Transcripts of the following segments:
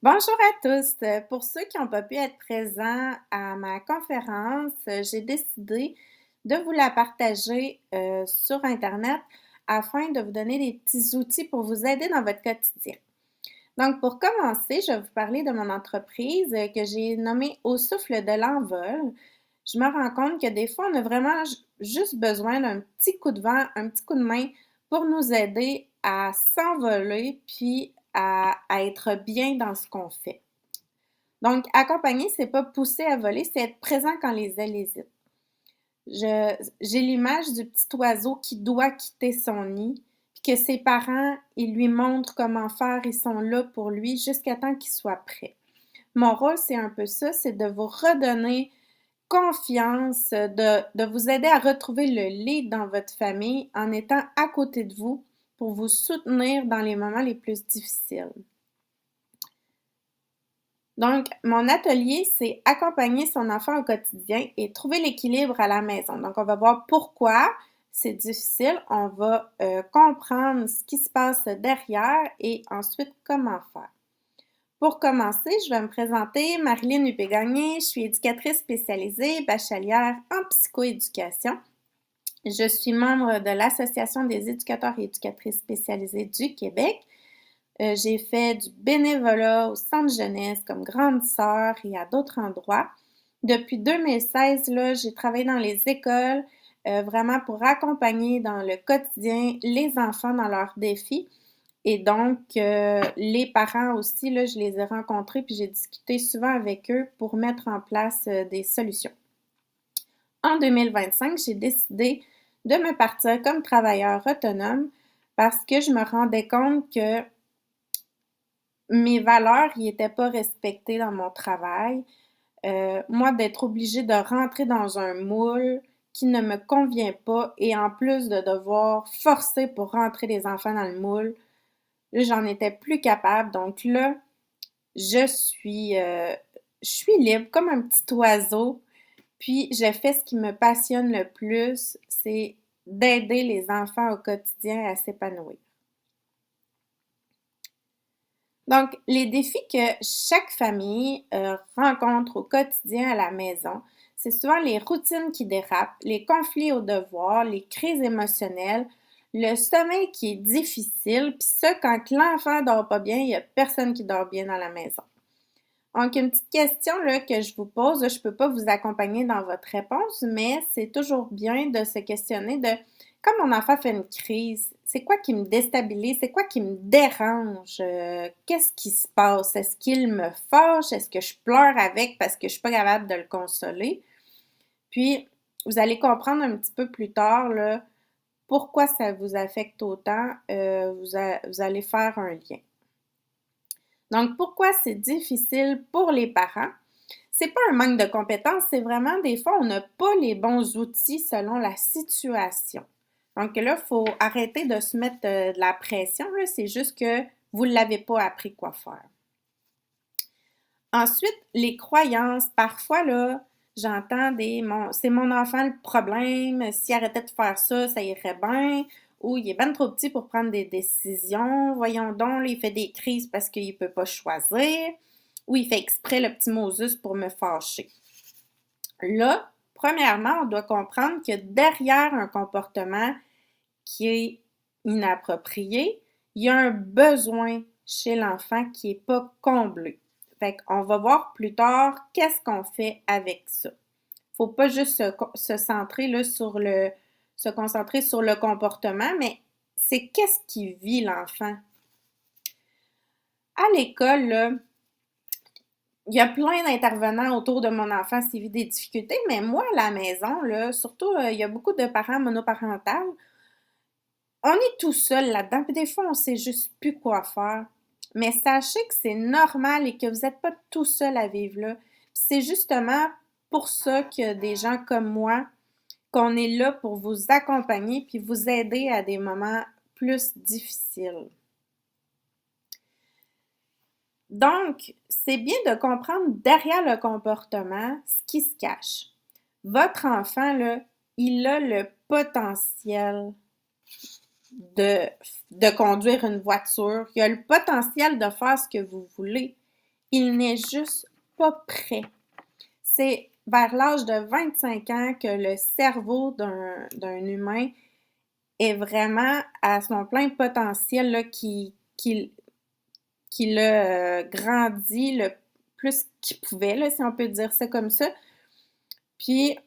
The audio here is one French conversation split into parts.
Bonjour à tous. Pour ceux qui n'ont pas pu être présents à ma conférence, j'ai décidé de vous la partager sur Internet afin de vous donner des petits outils pour vous aider dans votre quotidien. Donc, pour commencer, je vais vous parler de mon entreprise que j'ai nommée Au souffle de l'envol. Je me rends compte que des fois, on a vraiment juste besoin d'un petit coup de vent, un petit coup de main pour nous aider à s'envoler puis à être bien dans ce qu'on fait. Donc, accompagner, c'est pas pousser à voler, c'est être présent quand les ailes hésitent. J'ai l'image du petit oiseau qui doit quitter son nid, puis que ses parents, ils lui montrent comment faire, ils sont là pour lui jusqu'à temps qu'il soit prêt. Mon rôle, c'est un peu ça, c'est de vous redonner confiance, de vous aider à retrouver le lead dans votre famille en étant à côté de vous pour vous soutenir dans les moments les plus difficiles. Donc, mon atelier, c'est accompagner son enfant au quotidien et trouver l'équilibre à la maison. Donc, on va voir pourquoi c'est difficile, on va comprendre ce qui se passe derrière et ensuite comment faire. Pour commencer, je vais me présenter, Marilyn Huppé-Gagné, je suis éducatrice spécialisée, bachelière en psychoéducation. Je suis membre de l'Association des éducateurs et éducatrices spécialisés du Québec. J'ai fait du bénévolat au centre jeunesse comme grande sœur et à d'autres endroits. Depuis 2016, là, j'ai travaillé dans les écoles vraiment pour accompagner dans le quotidien les enfants dans leurs défis. Et donc, les parents aussi, là, je les ai rencontrés puis j'ai discuté souvent avec eux pour mettre en place des solutions. En 2025, j'ai décidé de me partir comme travailleur autonome parce que je me rendais compte que mes valeurs n'y étaient pas respectées dans mon travail. Moi, d'être obligée de rentrer dans un moule qui ne me convient pas et en plus de devoir forcer pour rentrer les enfants dans le moule, là, j'en étais plus capable. Donc là, je suis, euh, je suis libre comme un petit oiseau. Puis, je fais ce qui me passionne le plus, c'est d'aider les enfants au quotidien à s'épanouir. Donc, les défis que chaque famille rencontre au quotidien à la maison, c'est souvent les routines qui dérapent, les conflits au devoir, les crises émotionnelles, le sommeil qui est difficile, puis ça, quand l'enfant dort pas bien, il n'y a personne qui dort bien dans la maison. Donc, une petite question là, que je vous pose, là, je ne peux pas vous accompagner dans votre réponse, mais c'est toujours bien de se questionner de quand mon enfant fait une crise, c'est quoi qui me déstabilise? C'est quoi qui me dérange? Qu'est-ce qui se passe? Est-ce qu'il me fâche? Est-ce que je pleure avec parce que je ne suis pas capable de le consoler? Puis, vous allez comprendre un petit peu plus tard là, pourquoi ça vous affecte autant. Vous allez faire un lien. Donc, pourquoi c'est difficile pour les parents? C'est pas un manque de compétences, c'est vraiment des fois, on n'a pas les bons outils selon la situation. Donc là, il faut arrêter de se mettre de la pression, là, c'est juste que vous ne l'avez pas appris quoi faire. Ensuite, les croyances. Parfois, là, j'entends c'est mon enfant le problème, s'il arrêtait de faire ça, ça irait bien. Ou il est bien trop petit pour prendre des décisions. Voyons donc, là, il fait des crises parce qu'il ne peut pas choisir. Ou il fait exprès le petit Moses pour me fâcher. Là, premièrement, on doit comprendre que derrière un comportement qui est inapproprié, il y a un besoin chez l'enfant qui n'est pas comblé. Fait qu'on va voir plus tard qu'est-ce qu'on fait avec ça. Faut pas juste se centrer là, se concentrer sur le comportement, mais c'est qu'est-ce qui vit l'enfant. À l'école, là, il y a plein d'intervenants autour de mon enfant s'il vit des difficultés, mais moi, à la maison, là, surtout, il y a beaucoup de parents monoparentales, on est tout seul là-dedans, puis des fois, on sait juste plus quoi faire. Mais sachez que c'est normal et que vous n'êtes pas tout seul à vivre là. Puis c'est justement pour ça qu'il y a des gens comme moi, qu'on est là pour vous accompagner puis vous aider à des moments plus difficiles. Donc, c'est bien de comprendre derrière le comportement ce qui se cache. Votre enfant, là, il a le potentiel de, de conduire une voiture. Il a le potentiel de faire ce que vous voulez. il n'est juste pas prêt. C'est vers l'âge de 25 ans que le cerveau d'un humain est vraiment à son plein potentiel, là, qu'il a grandi le plus qu'il pouvait, là, si on peut dire ça comme ça. Puis,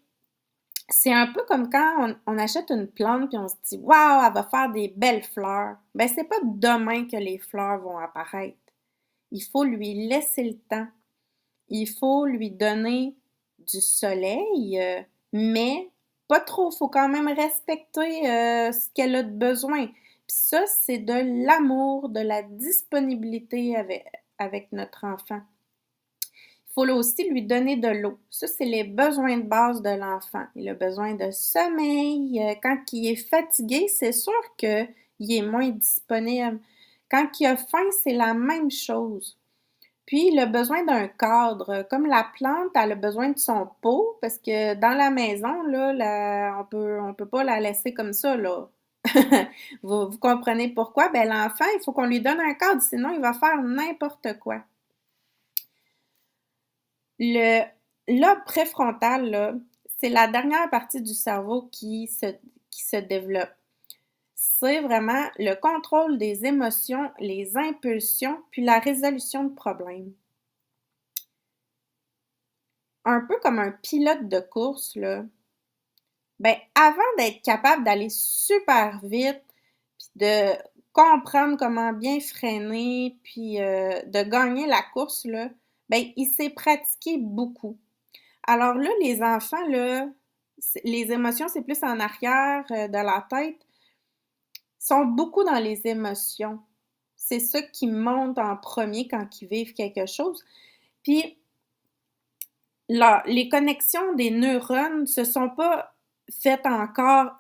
c'est un peu comme quand on achète une plante puis on se dit «Waouh, elle va faire des belles fleurs». Ben, c'est pas demain que les fleurs vont apparaître. Il faut lui laisser le temps. Il faut lui donner du soleil, mais pas trop. Il faut quand même respecter ce qu'elle a de besoin. Puis ça, c'est de l'amour, de la disponibilité avec notre enfant. Il faut aussi lui donner de l'eau. Ça, c'est les besoins de base de l'enfant. Il a besoin de sommeil. Quand il est fatigué, c'est sûr qu'il est moins disponible. Quand il a faim, c'est la même chose. Puis, il a besoin d'un cadre. Comme la plante, elle a besoin de son pot, parce que dans la maison, là, on peut pas la laisser comme ça, là. Vous comprenez pourquoi? Ben, l'enfant, il faut qu'on lui donne un cadre, sinon il va faire n'importe quoi. Le lobe préfrontal, là, c'est la dernière partie du cerveau qui se développe. C'est vraiment le contrôle des émotions, les impulsions, puis la résolution de problèmes. Un peu comme un pilote de course, là, ben, avant d'être capable d'aller super vite, puis de comprendre comment bien freiner, puis de gagner la course, là, ben, il s'est pratiqué beaucoup. Alors là, les enfants, là, les émotions, c'est plus en arrière de la tête, sont beaucoup dans les émotions. C'est ça qui monte en premier quand ils vivent quelque chose. Puis, là, les connexions des neurones se sont pas faites encore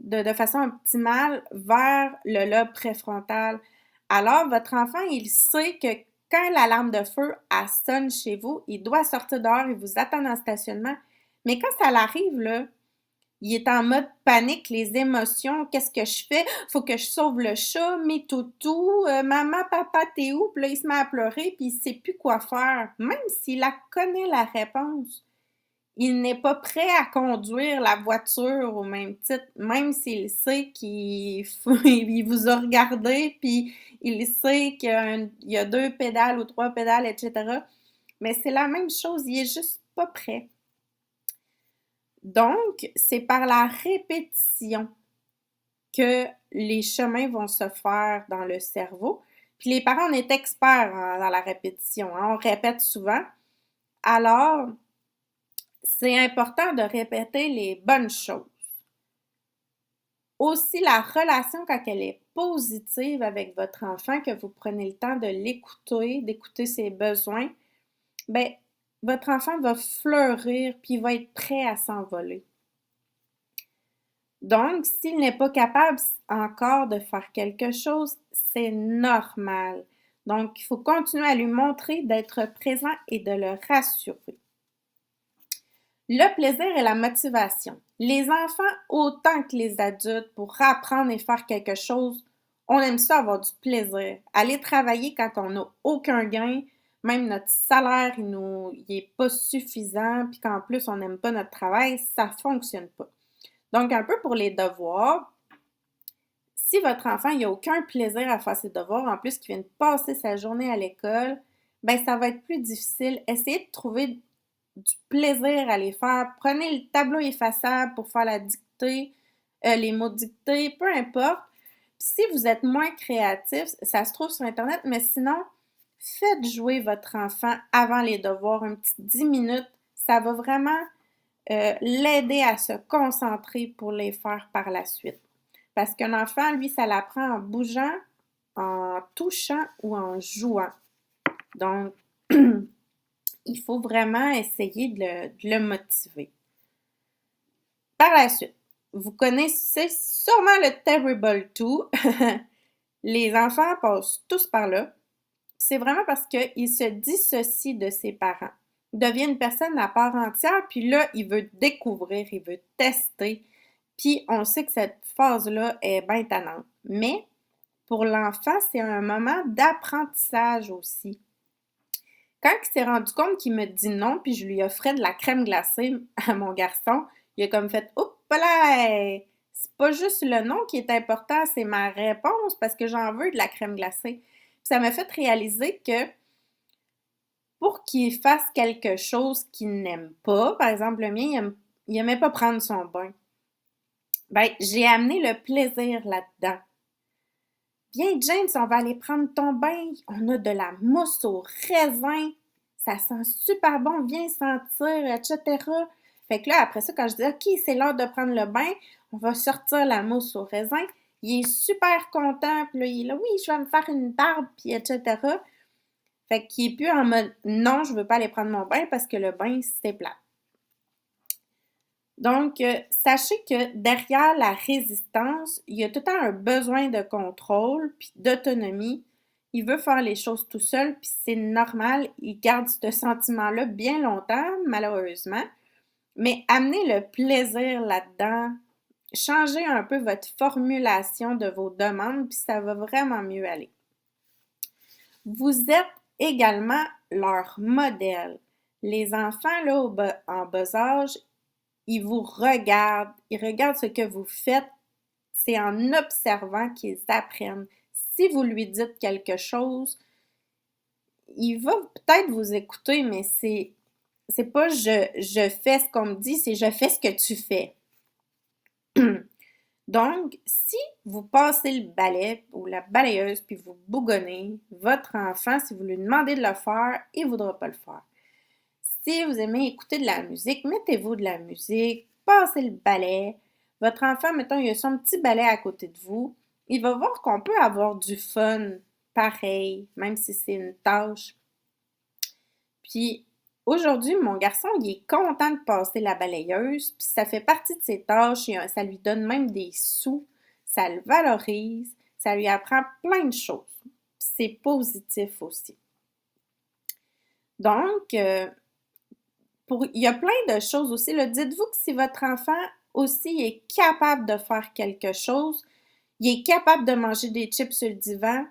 de façon optimale vers le lobe préfrontal. Alors, votre enfant, il sait que quand l'alarme de feu elle sonne chez vous, il doit sortir dehors et vous attendre en stationnement. Mais quand ça l'arrive, là, il est en mode panique, les émotions, qu'est-ce que je fais? Faut que je sauve le chat, mes toutous, maman, papa, t'es où? Puis là, il se met à pleurer, puis il sait plus quoi faire. Même s'il connaît la réponse, il n'est pas prêt à conduire la voiture au même titre, même s'il sait il vous a regardé, puis il sait qu'il y a 2 pédales ou 3 pédales, etc. Mais c'est la même chose, il est juste pas prêt. Donc, c'est par la répétition que les chemins vont se faire dans le cerveau. Puis les parents, on est experts dans la répétition, hein, on répète souvent. Alors, c'est important de répéter les bonnes choses. Aussi, la relation, quand elle est positive avec votre enfant, que vous prenez le temps de l'écouter, d'écouter ses besoins, ben, votre enfant va fleurir puis il va être prêt à s'envoler. Donc, s'il n'est pas capable encore de faire quelque chose, c'est normal. Donc, il faut continuer à lui montrer d'être présent et de le rassurer. Le plaisir et la motivation. Les enfants, autant que les adultes, pour apprendre et faire quelque chose, on aime ça avoir du plaisir. Aller travailler quand on n'a aucun gain, même notre salaire, il est pas suffisant, puis qu'en plus on n'aime pas notre travail, ça fonctionne pas. Donc, un peu pour les devoirs, si votre enfant n'a aucun plaisir à faire ses devoirs, en plus qu'il vient de passer sa journée à l'école, ben ça va être plus difficile. Essayez de trouver du plaisir à les faire. Prenez le tableau effaçable pour faire la dictée, les mots dictés, peu importe. Puis si vous êtes moins créatif, ça se trouve sur Internet, mais sinon, faites jouer votre enfant avant les devoirs, un petit 10 minutes. Ça va vraiment l'aider à se concentrer pour les faire par la suite. Parce qu'un enfant, lui, ça l'apprend en bougeant, en touchant ou en jouant. Donc, il faut vraiment essayer de le motiver. Par la suite, vous connaissez sûrement le Terrible 2. Les enfants passent tous par là. C'est vraiment parce qu'ils se dissocient de ses parents. Il devient une personne à part entière, puis là, il veut découvrir, il veut tester. Puis on sait que cette phase-là est bien tannante. Mais pour l'enfant, c'est un moment d'apprentissage aussi. Quand il s'est rendu compte qu'il me dit non, puis je lui offrais de la crème glacée à mon garçon, il a comme fait « Oups là! C'est pas juste le nom qui est important, c'est ma réponse parce que j'en veux de la crème glacée. » Puis ça m'a fait réaliser que pour qu'il fasse quelque chose qu'il n'aime pas, par exemple le mien, il aimait pas prendre son bain, ben j'ai amené le plaisir là-dedans. Viens, James, on va aller prendre ton bain. On a de la mousse au raisin. Ça sent super bon. Viens sentir, etc. Fait que là, après ça, quand je dis OK, c'est l'heure de prendre le bain, on va sortir la mousse au raisin. Il est super content. Puis là, il est là, oui, je vais me faire une barbe, puis etc. Fait qu'il est plus en mode non, je veux pas aller prendre mon bain parce que le bain, c'est plat. Donc, sachez que derrière la résistance, il y a tout le temps un besoin de contrôle puis d'autonomie. Il veut faire les choses tout seul, puis c'est normal, il garde ce sentiment-là bien longtemps, malheureusement. Mais amenez le plaisir là-dedans. Changez un peu votre formulation de vos demandes, puis ça va vraiment mieux aller. Vous êtes également leur modèle. Les enfants, là, en bas âge, ils vous regardent, ils regardent ce que vous faites. C'est en observant qu'ils apprennent. Si vous lui dites quelque chose, il va peut-être vous écouter, mais c'est pas je fais ce qu'on me dit, c'est je fais ce que tu fais. Donc, si vous passez le balai ou la balayeuse puis vous bougonnez, votre enfant, si vous lui demandez de le faire, il ne voudra pas le faire. Si vous aimez écouter de la musique, mettez-vous de la musique, passez le balai. Votre enfant, mettons, il a son petit balai à côté de vous. Il va voir qu'on peut avoir du fun pareil, même si c'est une tâche. Puis, aujourd'hui, mon garçon, il est content de passer la balayeuse, puis ça fait partie de ses tâches, et ça lui donne même des sous, ça le valorise, ça lui apprend plein de choses. Puis c'est positif aussi. Donc, il y a plein de choses aussi. Là. Dites-vous que si votre enfant aussi est capable de faire quelque chose, il est capable de manger des chips sur le divan,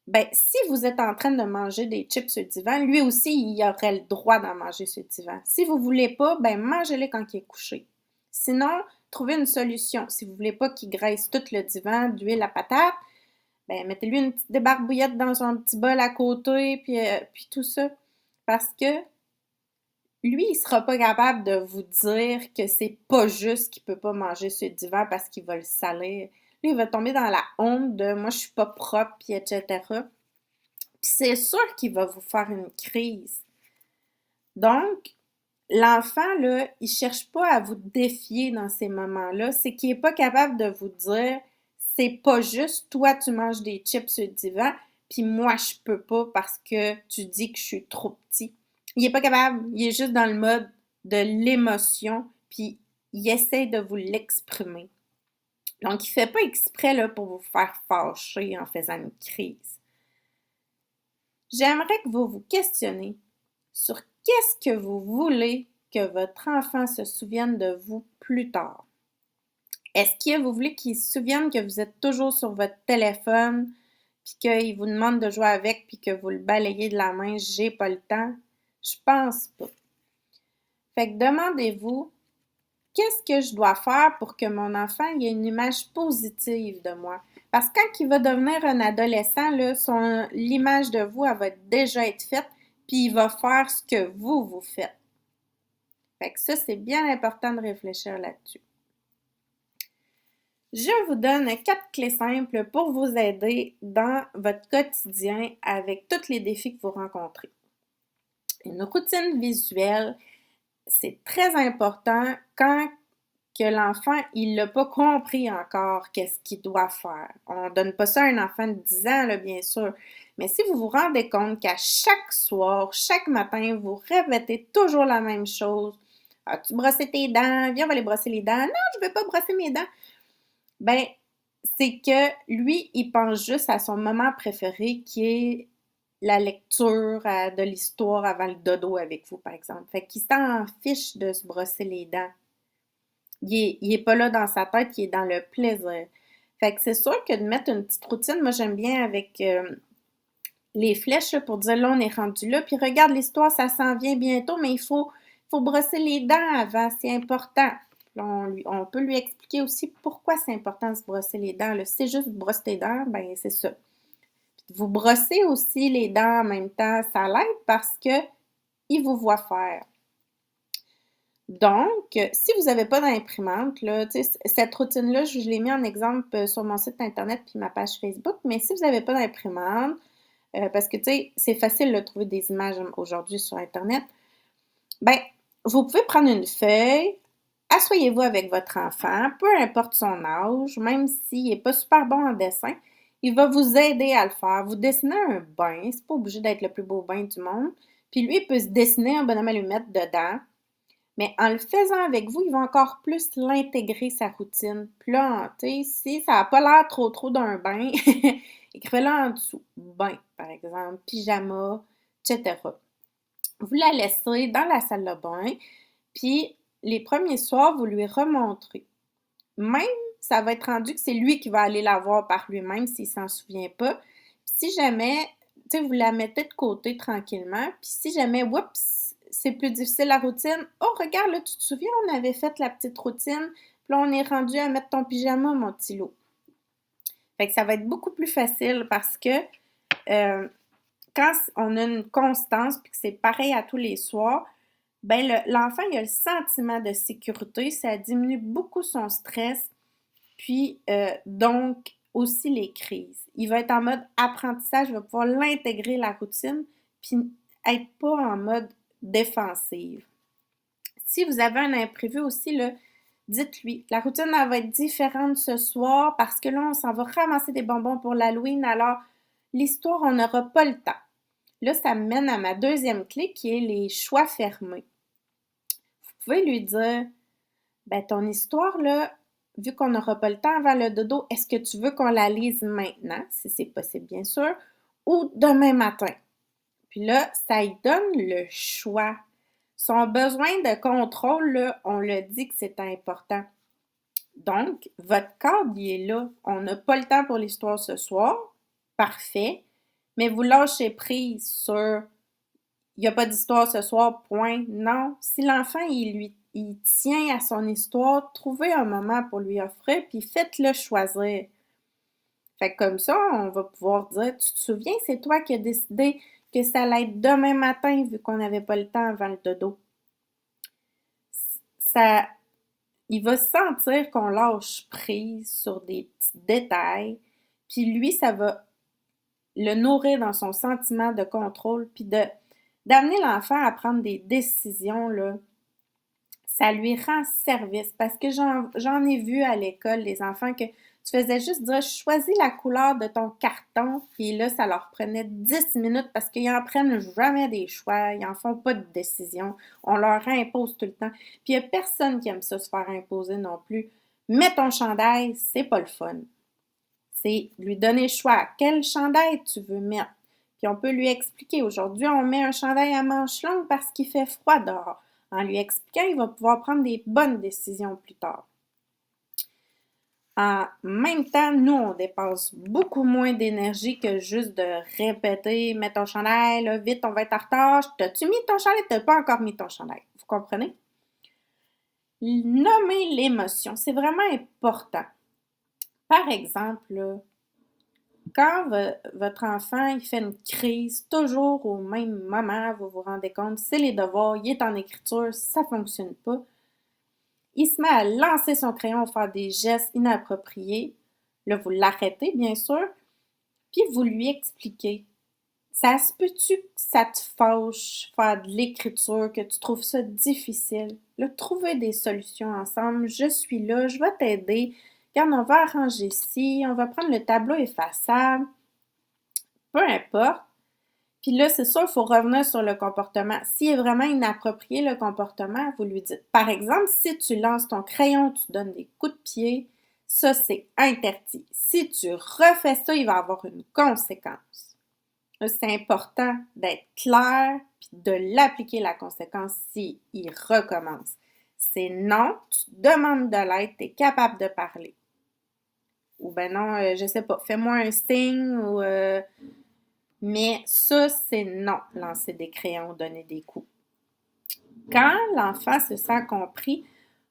ben si vous êtes en train de manger des chips sur le divan, lui aussi, il aurait le droit d'en manger sur le divan. Si vous ne voulez pas, ben mangez-les quand il est couché. Sinon, trouvez une solution. Si vous ne voulez pas qu'il graisse tout le divan, d'huile à patate, ben mettez-lui une petite débarbouillette dans un petit bol à côté, puis tout ça. Parce que lui, il sera pas capable de vous dire que c'est pas juste qu'il peut pas manger sur le divan parce qu'il va le salir. Lui, il va tomber dans la honte de moi, je suis pas propre, puis etc. Puis c'est sûr qu'il va vous faire une crise. Donc, l'enfant, là, il cherche pas à vous défier dans ces moments-là. C'est qu'il est pas capable de vous dire c'est pas juste, toi, tu manges des chips sur le divan, puis moi, je peux pas parce que tu dis que je suis trop petit. Il est pas capable. Il est juste dans le mode de l'émotion, puis il essaie de vous l'exprimer. Donc, il fait pas exprès là, pour vous faire fâcher en faisant une crise. J'aimerais que vous vous questionnez sur qu'est-ce que vous voulez que votre enfant se souvienne de vous plus tard. Est-ce que vous voulez qu'il se souvienne que vous êtes toujours sur votre téléphone, puis qu'il vous demande de jouer avec, puis que vous le balayez de la main, j'ai pas le temps? Je pense pas. Fait que demandez-vous, qu'est-ce que je dois faire pour que mon enfant ait une image positive de moi? Parce que quand il va devenir un adolescent, là, l'image de vous, elle va déjà être faite, puis il va faire ce que vous faites. Fait que ça, c'est bien important de réfléchir là-dessus. Je vous donne 4 clés simples pour vous aider dans votre quotidien avec tous les défis que vous rencontrez. Une routine visuelle, c'est très important quand que l'enfant, il l'a pas compris encore qu'est-ce qu'il doit faire. On donne pas ça à un enfant de 10 ans, là, bien sûr. Mais si vous vous rendez compte qu'à chaque soir, chaque matin, vous répétez toujours la même chose, as-tu brossé tes dents? Viens, on va aller brosser les dents. Non, je veux pas brosser mes dents. Ben, c'est que lui, il pense juste à son moment préféré qui est la lecture de l'histoire avant le dodo avec vous, par exemple. Fait qu'il s'en fiche de se brosser les dents. Il est pas là dans sa tête, il est dans le plaisir. Fait que c'est sûr que de mettre une petite routine, moi j'aime bien avec les flèches là, pour dire là, on est rendu là. Puis regarde l'histoire, ça s'en vient bientôt, mais il faut brosser les dents avant, c'est important. Là, on peut lui expliquer aussi pourquoi c'est important de se brosser les dents. Là. Si c'est juste brosser tes dents, ben c'est ça. Vous brossez aussi les dents en même temps, ça l'aide parce que il vous voit faire. Donc, si vous n'avez pas d'imprimante, là, cette routine-là, je l'ai mis en exemple sur mon site internet puis ma page Facebook, mais si vous n'avez pas d'imprimante, parce que, tu sais, c'est facile de trouver des images aujourd'hui sur Internet. Ben, vous pouvez prendre une feuille, asseyez-vous avec votre enfant, peu importe son âge, même s'il n'est pas super bon en dessin, il va vous aider à le faire. Vous dessinez un bain, c'est pas obligé d'être le plus beau bain du monde, puis lui, il peut se dessiner un bonhomme allumette dedans, mais en le faisant avec vous, il va encore plus l'intégrer, sa routine. Puis là, tu sais, si ça n'a pas l'air trop d'un bain, écrivez-le en dessous. Bain, par exemple, pyjama, etc. Vous la laissez dans la salle de bain, puis les premiers soirs, vous lui remontrez. Même, ça va être rendu que c'est lui qui va aller la voir par lui-même s'il ne s'en souvient pas. Puis si jamais, tu sais, vous la mettez de côté tranquillement, puis si jamais, oups, c'est plus difficile la routine, oh, regarde, là, tu te souviens, on avait fait la petite routine, puis là, on est rendu à mettre ton pyjama, mon petit loup. Fait que ça va être beaucoup plus facile parce que euh, quand on a une constance, puis que c'est pareil à tous les soirs, ben l'enfant, il a le sentiment de sécurité, ça diminue beaucoup son stress, puis donc aussi les crises. Il va être en mode apprentissage, il va pouvoir l'intégrer la routine, puis être pas en mode défensive. Si vous avez un imprévu aussi, là, dites-lui, la routine elle va être différente ce soir parce que là, on s'en va ramasser des bonbons pour l'Halloween, alors l'histoire, on n'aura pas le temps. Là, ça me mène à ma deuxième clé qui est les choix fermés. Vous pouvez lui dire, ben ton histoire, là, vu qu'on n'aura pas le temps avant le dodo, est-ce que tu veux qu'on la lise maintenant, si c'est possible, bien sûr, ou demain matin? Puis là, ça lui donne le choix. Son besoin de contrôle, là, on le dit que c'est important. Donc, votre cadre, il est là. On n'a pas le temps pour l'histoire ce soir. Parfait. Mais vous lâchez prise sur il n'y a pas d'histoire ce soir, point. Non. Si l'enfant, il tient à son histoire, trouvez un moment pour lui offrir, puis faites-le choisir. Fait que comme ça, on va pouvoir dire, tu te souviens, c'est toi qui as décidé que ça allait être demain matin, vu qu'on n'avait pas le temps avant le dodo. Ça, il va sentir qu'on lâche prise sur des petits détails, puis lui, ça va le nourrir dans son sentiment de contrôle, puis d'amener l'enfant à prendre des décisions, là, ça lui rend service. Parce que j'en ai vu à l'école des enfants que tu faisais juste dire choisis la couleur de ton carton, puis là, ça leur prenait 10 minutes parce qu'ils en prennent jamais des choix, ils en font pas de décision. On leur impose tout le temps. Puis il n'y a personne qui aime ça se faire imposer non plus. Mets ton chandail, c'est pas le fun. C'est lui donner le choix. Quel chandail tu veux mettre? Puis on peut lui expliquer. Aujourd'hui, on met un chandail à manches longues parce qu'il fait froid dehors. En lui expliquant, il va pouvoir prendre des bonnes décisions plus tard. En même temps, nous, on dépense beaucoup moins d'énergie que juste de répéter, mets ton chandail, là, vite, on va être en retard. T'as-tu mis ton chandail? T'as pas encore mis ton chandail. Vous comprenez? Nommer l'émotion, c'est vraiment important. Par exemple, là, quand votre enfant il fait une crise, toujours au même moment, vous vous rendez compte, c'est les devoirs, il est en écriture, ça ne fonctionne pas. Il se met à lancer son crayon, faire des gestes inappropriés. Là, vous l'arrêtez, bien sûr, puis vous lui expliquez. Ça se peut-tu que ça te fâche faire de l'écriture, que tu trouves ça difficile? Là, trouvez des solutions ensemble. Je suis là, je vais t'aider. Regarde, on va arranger ici, on va prendre le tableau effaçable. Peu importe. Puis là, c'est sûr, il faut revenir sur le comportement. S'il est vraiment inapproprié, le comportement, vous lui dites, par exemple, si tu lances ton crayon, tu donnes des coups de pied, ça, c'est interdit. Si tu refais ça, il va avoir une conséquence. Là, c'est important d'être clair puis de l'appliquer la conséquence s'il recommence. C'est non, tu demandes de l'aide, tu es capable de parler. Ou ben non, je sais pas, fais-moi un signe ou Mais ça, c'est non, lancer des crayons, donner des coups. Quand l'enfant se sent compris,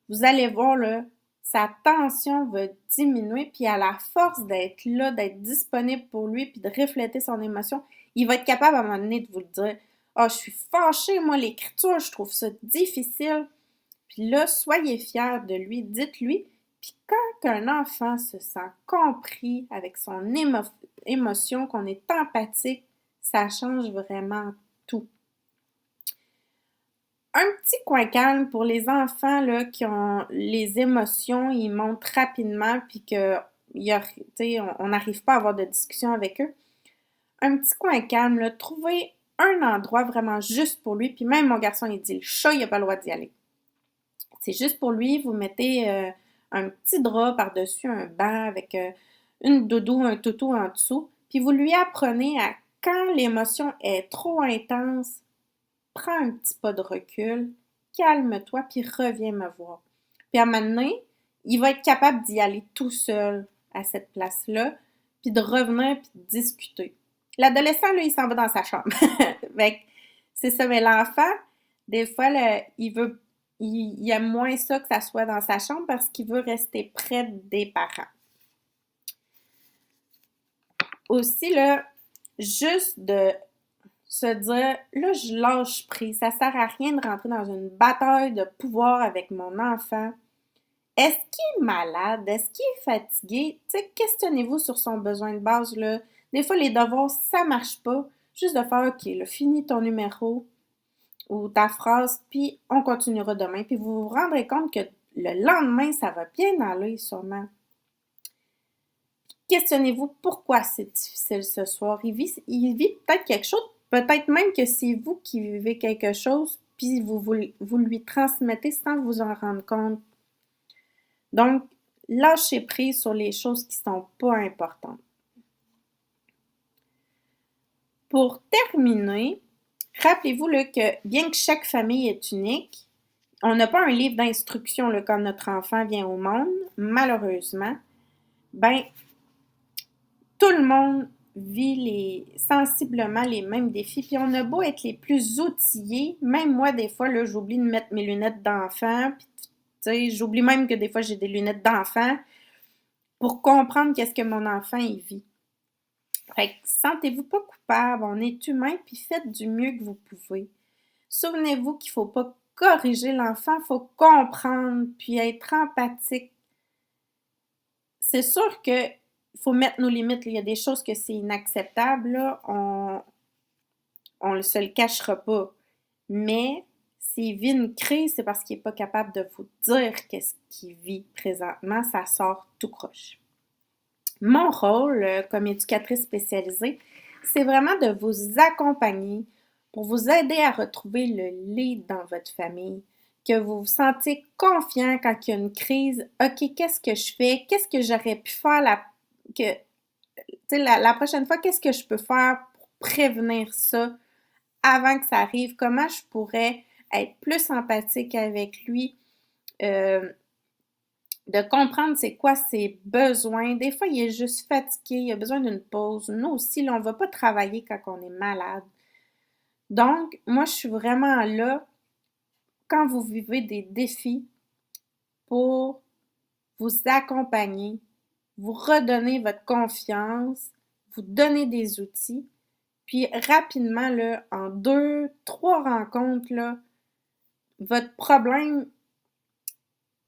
vous allez voir, là, sa tension va diminuer, puis à la force d'être là, d'être disponible pour lui, puis de refléter son émotion, il va être capable à un moment donné de vous le dire. Ah, je suis fâchée, moi, l'écriture, je trouve ça difficile. Puis là, soyez fiers de lui, dites-lui. Puis quand un enfant se sent compris avec son émotion, qu'on est empathique, ça change vraiment tout. Un petit coin calme pour les enfants là, qui ont les émotions, ils montent rapidement, puis que on n'arrive pas à avoir de discussion avec eux. Un petit coin calme, là, trouvez un endroit vraiment juste pour lui, puis même mon garçon, il dit, le chat, il n'a pas le droit d'y aller. C'est juste pour lui, vous mettez un petit drap par-dessus un banc avec une doudou, un toutou en dessous, puis vous lui apprenez à quand l'émotion est trop intense, prends un petit pas de recul, calme-toi, puis reviens me voir. Puis à un moment donné, il va être capable d'y aller tout seul à cette place-là, puis de revenir, puis de discuter. L'adolescent, là, il s'en va dans sa chambre. C'est ça, mais l'enfant, des fois, là, il aime moins ça que ça soit dans sa chambre parce qu'il veut rester près des parents. Aussi, là, juste de se dire, là, je lâche prise. Ça sert à rien de rentrer dans une bataille de pouvoir avec mon enfant. Est-ce qu'il est malade? Est-ce qu'il est fatigué? Tu sais, questionnez-vous sur son besoin de base, là. Des fois, les devoirs, ça marche pas. Juste de faire, OK, là, finis ton numéro ou ta phrase, puis on continuera demain. Puis vous vous rendrez compte que le lendemain, ça va bien aller, sûrement. Questionnez-vous pourquoi c'est difficile ce soir. Il vit peut-être quelque chose, peut-être même que c'est vous qui vivez quelque chose, puis vous lui transmettez sans vous en rendre compte. Donc, lâchez prise sur les choses qui ne sont pas importantes. Pour terminer, rappelez-vous là, que bien que chaque famille est unique, on n'a pas un livre d'instruction quand notre enfant vient au monde, malheureusement. Ben, tout le monde vit sensiblement les mêmes défis. Puis on a beau être les plus outillés, même moi, des fois, là, j'oublie de mettre mes lunettes d'enfant. Puis, tu sais, j'oublie même que des fois, j'ai des lunettes d'enfant pour comprendre qu'est-ce que mon enfant il vit. Fait que sentez-vous pas coupable, on est humain, puis faites du mieux que vous pouvez. Souvenez-vous qu'il faut pas corriger l'enfant, il faut comprendre, puis être empathique. C'est sûr que faut mettre nos limites. Il y a des choses que c'est inacceptable, là. On ne se le cachera pas. Mais s'il vit une crise, c'est parce qu'il n'est pas capable de vous dire qu'est-ce qu'il vit présentement. Ça sort tout croche. Mon rôle comme éducatrice spécialisée, c'est vraiment de vous accompagner pour vous aider à retrouver le lead dans votre famille, que vous vous sentiez confiant quand il y a une crise. OK, qu'est-ce que je fais? Qu'est-ce que j'aurais pu faire la prochaine fois? Qu'est-ce que je peux faire pour prévenir ça avant que ça arrive? Comment je pourrais être plus empathique avec lui? De comprendre c'est quoi ses besoins. Des fois, il est juste fatigué, il a besoin d'une pause. Nous aussi, là, on ne va pas travailler quand on est malade. Donc, moi, je suis vraiment là quand vous vivez des défis pour vous accompagner, vous redonner votre confiance, vous donner des outils. Puis rapidement, là, en 2, 3 rencontres, là, votre problème,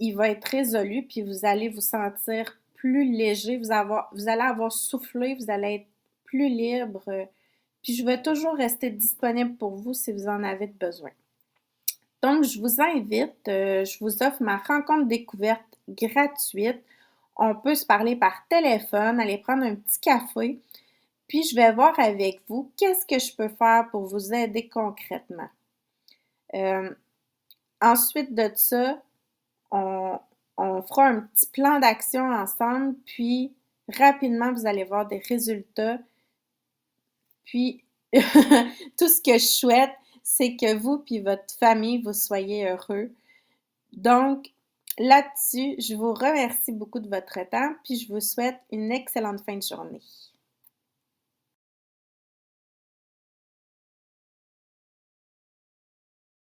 il va être résolu, puis vous allez vous sentir plus léger, vous allez avoir soufflé, vous allez être plus libre. Puis je vais toujours rester disponible pour vous si vous en avez besoin. Donc, je vous invite, je vous offre ma rencontre découverte gratuite. On peut se parler par téléphone, aller prendre un petit café, puis je vais voir avec vous qu'est-ce que je peux faire pour vous aider concrètement. Ensuite de ça, on fera un petit plan d'action ensemble, puis rapidement, vous allez voir des résultats. Puis, tout ce que je souhaite, c'est que vous puis votre famille, vous soyez heureux. Donc, là-dessus, je vous remercie beaucoup de votre temps, puis je vous souhaite une excellente fin de journée.